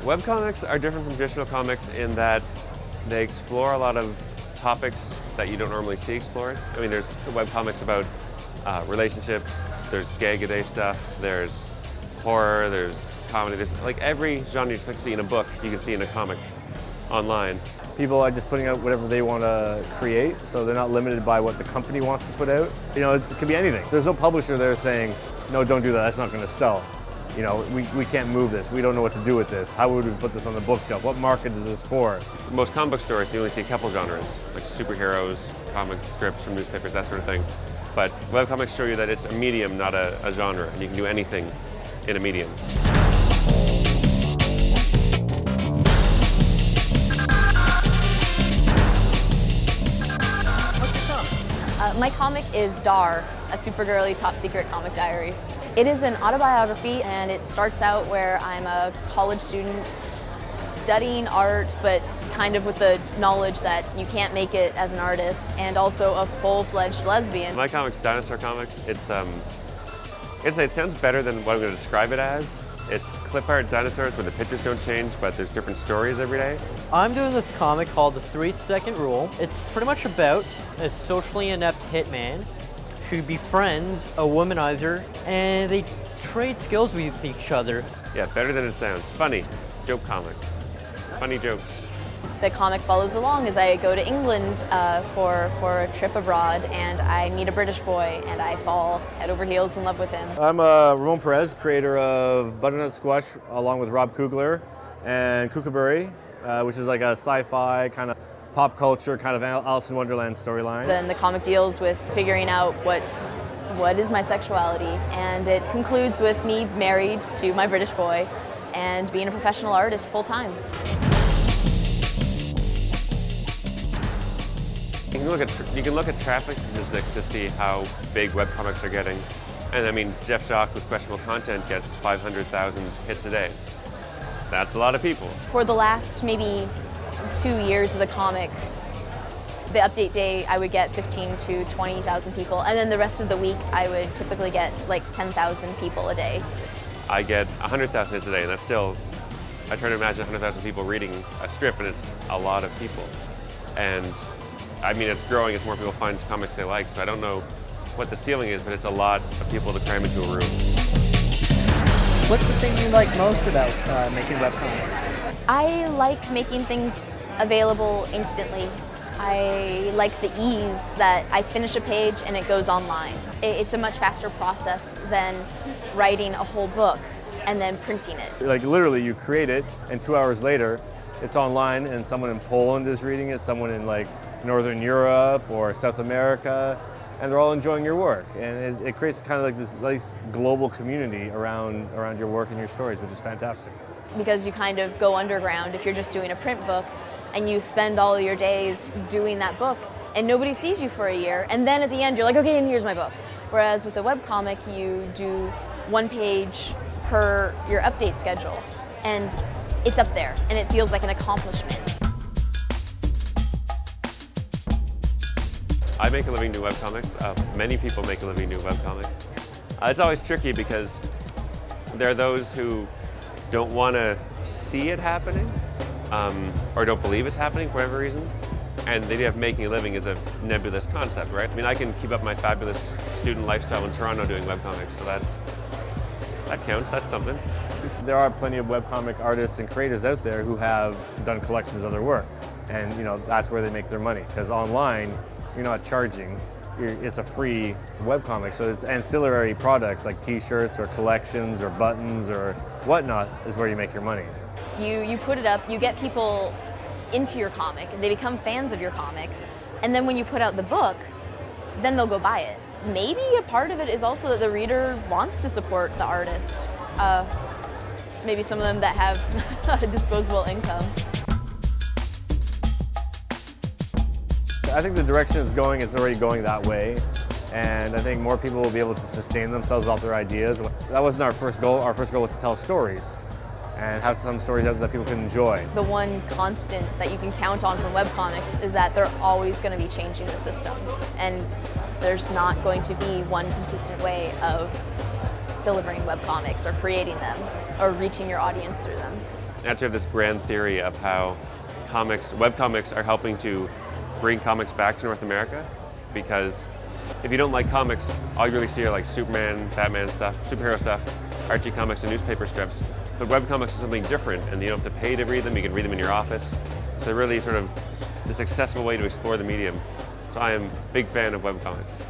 Webcomics are different from traditional comics in that they explore a lot of topics that you don't normally see explored. I mean, there's webcomics about relationships, there's gag-a-day stuff, there's horror, there's comedy, there's like every genre you expect to see in a book, you can see in a comic online. People are just putting out whatever they want to create, so they're not limited by what the company wants to put out. You know, it could be anything. There's no publisher there saying, no, don't do that, that's not going to sell. You know, we can't move this, we don't know what to do with this. How would we put this on the bookshelf? What market is this for? Most comic book stores, you only see a couple genres, like superheroes, comic strips from newspapers, that sort of thing. But webcomics show you that it's a medium, not a genre, and you can do anything in a medium. My comic is Dar, a super girly top secret comic diary. It is an autobiography, and it starts out where I'm a college student studying art, but kind of with the knowledge that you can't make it as an artist, and also a full-fledged lesbian. My comic's Dinosaur Comics. It sounds better than what I'm going to describe it as. It's clip art dinosaurs where the pictures don't change, but there's different stories every day. I'm doing this comic called The 3-Second Rule. It's pretty much about a socially inept hitman who befriends a womanizer, and they trade skills with each other. Yeah, better than it sounds. Funny, joke comic. Funny jokes. The comic follows along as I go to England for a trip abroad, and I meet a British boy, and I fall head over heels in love with him. I'm Ramon Perez, creator of Butternut Squash, along with Rob Kugler and Kukuburi, which is like a sci-fi kind of pop culture kind of Alice in Wonderland storyline. Then the comic deals with figuring out what is my sexuality, and it concludes with me married to my British boy and being a professional artist full-time. You can look at traffic statistics to see how big webcomics are getting. And I mean, Jeff Jock with questionable content gets 500,000 hits a day. That's a lot of people. For the last maybe 2 years of the comic, the update day I would get 15 to 20,000 people, and then the rest of the week I would typically get like 10,000 people a day. I get 100,000 hits a day, and that's still, I try to imagine 100,000 people reading a strip, and it's a lot of people. And I mean, it's growing as more people find comics they like, so I don't know what the ceiling is, but it's a lot of people to cram into a room. What's the thing you like most about making webcomics? I like making things available instantly. I like the ease that I finish a page and it goes online. It's a much faster process than writing a whole book and then printing it. Like literally you create it, and 2 hours later it's online, and someone in Poland is reading it, someone in like Northern Europe or South America, and they're all enjoying your work. And it creates kind of like this nice global community around your work and your stories, which is fantastic. Because you kind of go underground if you're just doing a print book, and you spend all your days doing that book, and nobody sees you for a year, and then at the end you're like, okay, and here's my book. Whereas with a webcomic, you do 1 page per your update schedule, and it's up there, and it feels like an accomplishment. I make a living doing webcomics. Many people make a living doing webcomics. It's always tricky because there are those who don't want to see it happening or don't believe it's happening for whatever reason. And the idea of making a living is a nebulous concept, right? I mean, I can keep up my fabulous student lifestyle in Toronto doing webcomics, so that counts, that's something. There are plenty of webcomic artists and creators out there who have done collections of their work. And you know, that's where they make their money, because online, you're not charging. It's a free webcomic, so it's ancillary products like t-shirts or collections or buttons or whatnot is where you make your money. You put it up, you get people into your comic, and they become fans of your comic, and then when you put out the book, then they'll go buy it. Maybe a part of it is also that the reader wants to support the artist. Maybe some of them that have disposable income. I think the direction it's going is already going that way, and I think more people will be able to sustain themselves off their ideas. That wasn't our first goal. Our first goal was to tell stories and have some stories out that people can enjoy. The one constant that you can count on from webcomics is that they're always going to be changing the system, and there's not going to be one consistent way of delivering webcomics or creating them or reaching your audience through them. I actually have this grand theory of how webcomics are helping to bring comics back to North America, because if you don't like comics, all you really see are like Superman, Batman stuff, superhero stuff, Archie comics and newspaper strips. But webcomics is something different, and you don't have to pay to read them, you can read them in your office. So really sort of this accessible way to explore the medium. So I am a big fan of webcomics.